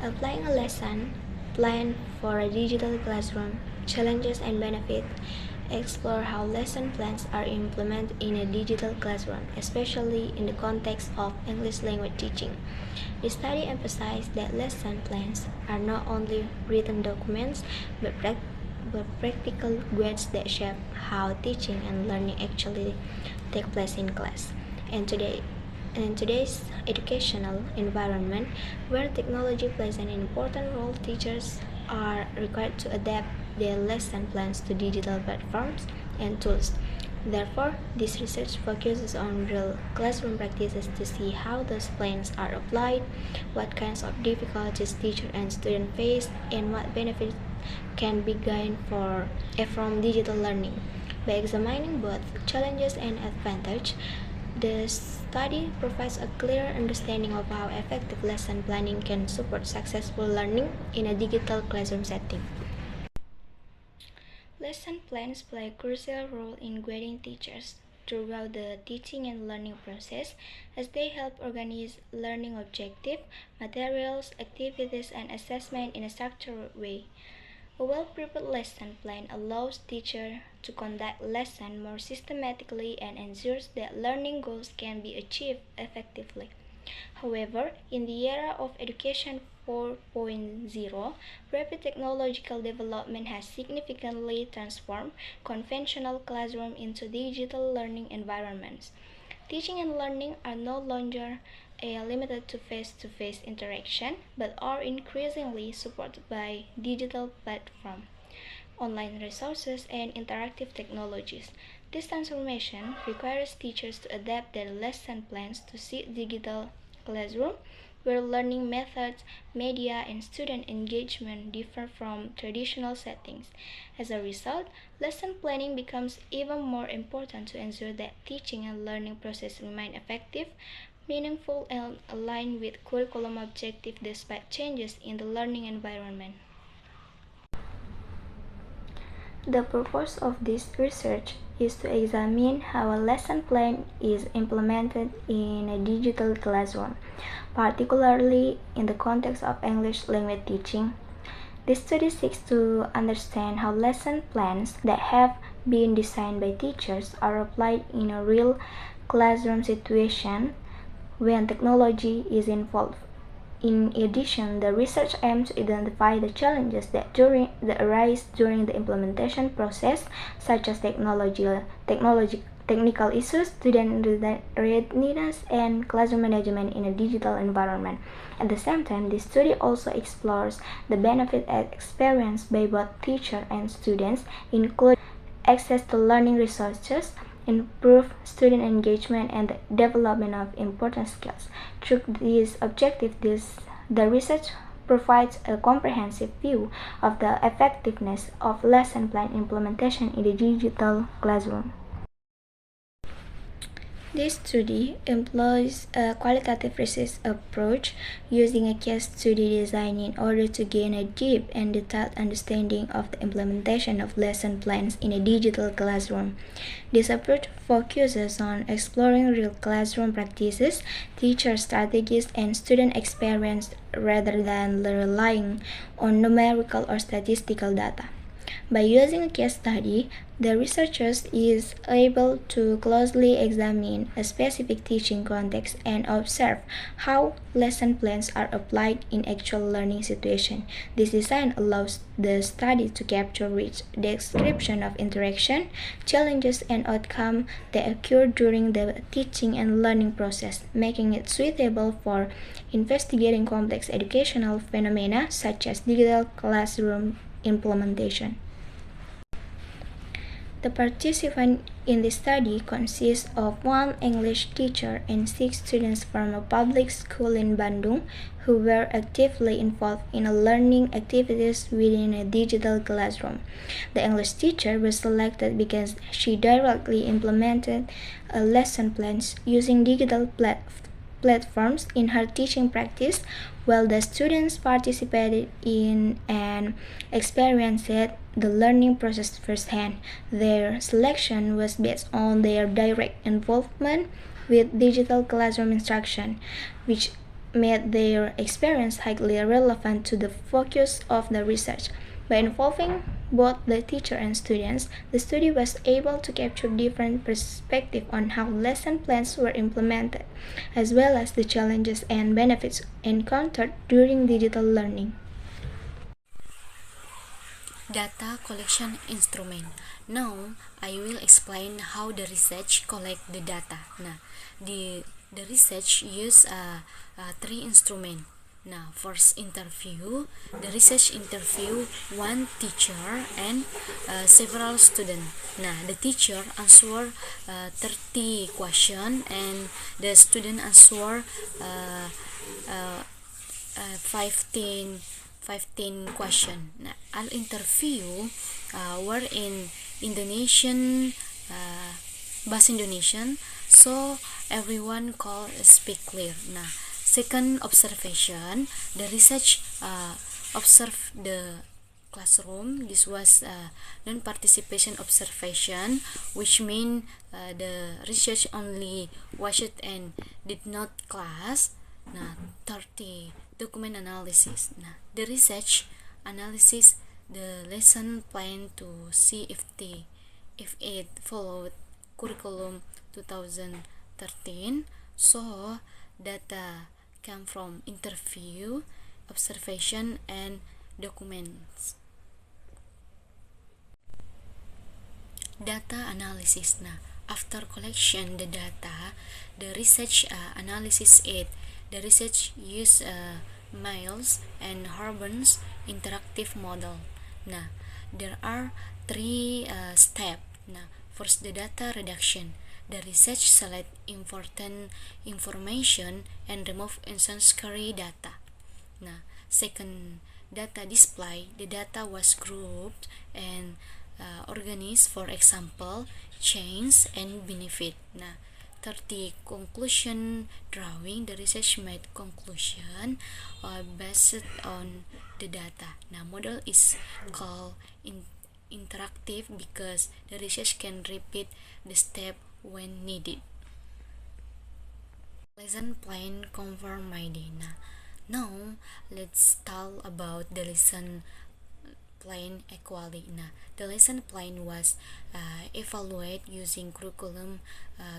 Applying a lesson plan for a digital classroom, challenges and benefits. Explore how lesson plans are implemented in a digital classroom, especially in the context of English language teaching. The study emphasized that lesson plans are not only written documents but practical guides that shape how teaching and learning actually take place in class. And in today's educational environment, where technology plays an important role, teachers are required to adapt their lesson plans to digital platforms and tools. Therefore, this research focuses on real classroom practices to see how those plans are applied, what kinds of difficulties teachers and students face, and what benefits can be gained from digital learning. By examining both challenges and advantages, the study provides a clear understanding of how effective lesson planning can support successful learning in a digital classroom setting. Lesson plans play a crucial role in guiding teachers throughout the teaching and learning process as they help organize learning objectives, materials, activities, and assessment in a structured way. A well-prepared lesson plan allows teachers to conduct lessons more systematically and ensures that learning goals can be achieved effectively. However, in the era of Education 4.0, rapid technological development has significantly transformed conventional classrooms into digital learning environments. Teaching and learning are no longer limited to face-to-face interaction, but are increasingly supported by digital platforms, online resources, and interactive technologies. This transformation requires teachers to adapt their lesson plans to suit digital classroom, where learning methods, media, and student engagement differ from traditional settings. As a result, lesson planning becomes even more important to ensure that teaching and learning process remain effective, meaningful, and aligned with curriculum objectives despite changes in the learning environment. The purpose of this research is to examine how a lesson plan is implemented in a digital classroom, particularly in the context of English language teaching. This study seeks to understand how lesson plans that have been designed by teachers are applied in a real classroom situation when technology is involved. In addition, the research aims to identify the challenges that arise during the implementation process, such as technical issues, student readiness, and classroom management in a digital environment. At the same time, this study also explores the benefits experienced by both teachers and students, including access to learning resources, improve student engagement, and the development of important skills. Through these objectives, the research provides a comprehensive view of the effectiveness of lesson plan implementation in the digital classroom. This study employs a qualitative research approach using a case study design in order to gain a deep and detailed understanding of the implementation of lesson plans in a digital classroom. This approach focuses on exploring real classroom practices, teacher strategies, and student experience rather than relying on numerical or statistical data. By using a case study, the researchers is able to closely examine a specific teaching context and observe how lesson plans are applied in actual learning situations. This design allows the study to capture rich description of interaction, challenges, and outcomes that occur during the teaching and learning process, making it suitable for investigating complex educational phenomena such as digital classroom implementation. The participants in the study consist of one English teacher and 6 students from a public school in Bandung who were actively involved in learning activities within a digital classroom. The English teacher was selected because she directly implemented lesson plans using digital platforms in her teaching practice, while the students participated in and experienced the learning process firsthand. Their selection was based on their direct involvement with digital classroom instruction, which made their experience highly relevant to the focus of the research. By involving both the teacher and students, the study was able to capture different perspectives on how lesson plans were implemented, as well as the challenges and benefits encountered during digital learning. Data collection instrument. Now I will explain how the research collect the data. Nah, the research use three instrument. Now, first interview. The research interview one teacher and several students. Nah, the teacher answer 30 question and the student answer uh, uh, 15 question. Nah, I'll interview were in Indonesian bahasa Indonesian, so everyone call speak clear. Nah, second observation, the research observe the classroom. This was non-participation observation, which mean the research only watched and did not class. Nah, 30 document analysis. Nah, the research analysis the lesson plan to see if it followed curriculum 2013. So data come from interview, observation, and documents. Data analysis. Nah, after collection the data, the research analysis it. The research use Miles and Harbin's interactive model. Nah, there are three steps. Nah, first the data reduction. The research select important information and remove unnecessary data. Nah, second data display. The data was grouped and organized, for example, change and benefit. Nah, 30 conclusion drawing. The research made conclusion based on the data. Now, model is called interactive because the research can repeat the step when needed. Lesson plan conformity. Now let's talk about the lesson plan equally. The lesson plan was evaluated using curriculum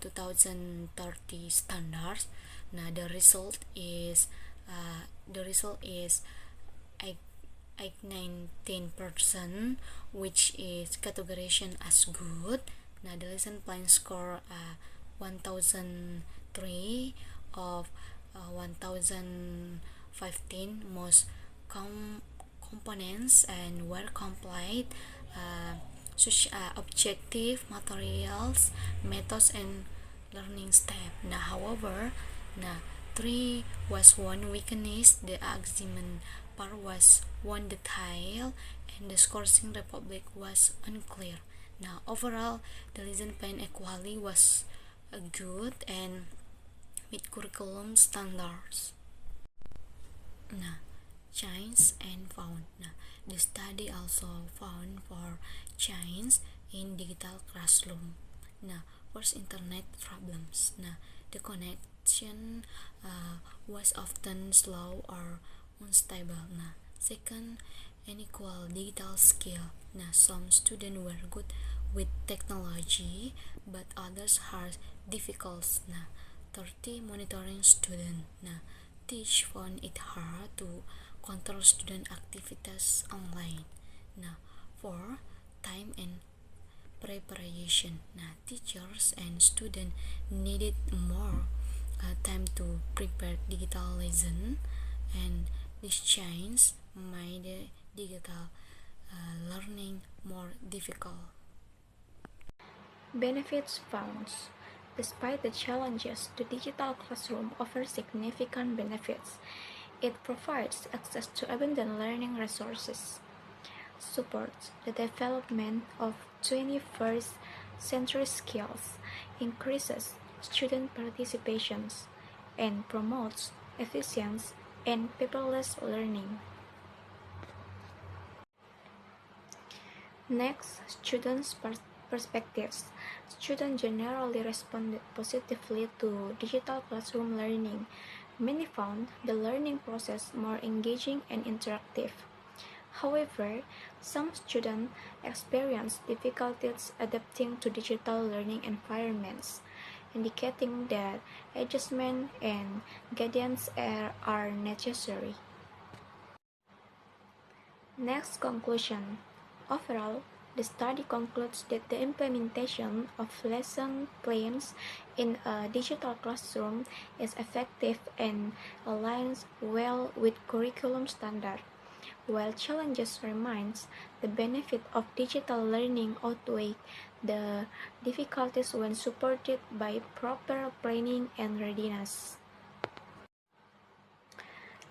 2030 standards. The result is 19%, which is categorized as good. The lesson plan score 1003 of 1015. Most components and were complete, such objective, materials, methods, and learning step. However, 3 was one weakness. The axiom part was one detail, and the scoring republic was unclear. Overall, the lesson plan equally was good and meet curriculum standards. Change and found. The study also found for change in digital classroom. First, internet problems. The connection was often slow or unstable. Second, unequal digital skill. Some students were good with technology, but others had difficult. 30 monitoring student. Teach found it hard to control student activities online. 4. Time and preparation. Teachers and students needed more time to prepare digital lesson, and this change made digital learning more difficult. Benefits found. Despite the challenges, the digital classroom offers significant benefits. It provides access to abundant learning resources, supports the development of 21st century skills, increases student participation, and promotes efficient and paperless learning. Next, students' perspectives. Students generally responded positively to digital classroom learning. Many found the learning process more engaging and interactive. However, some students experience difficulties adapting to digital learning environments, indicating that adjustment and guidance are necessary. Next conclusion. Overall, the study concludes that the implementation of lesson plans in a digital classroom is effective and aligns well with curriculum standards. While challenges remain, the benefit of digital learning outweigh the difficulties when supported by proper planning and readiness.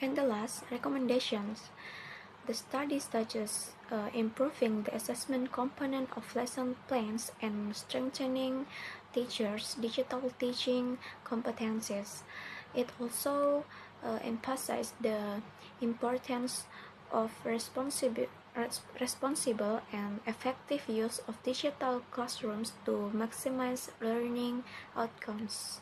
And the last, recommendations. The study suggests improving the assessment component of lesson plans and strengthening teachers' digital teaching competencies. It also emphasized the importance of responsible and effective use of digital classrooms to maximize learning outcomes.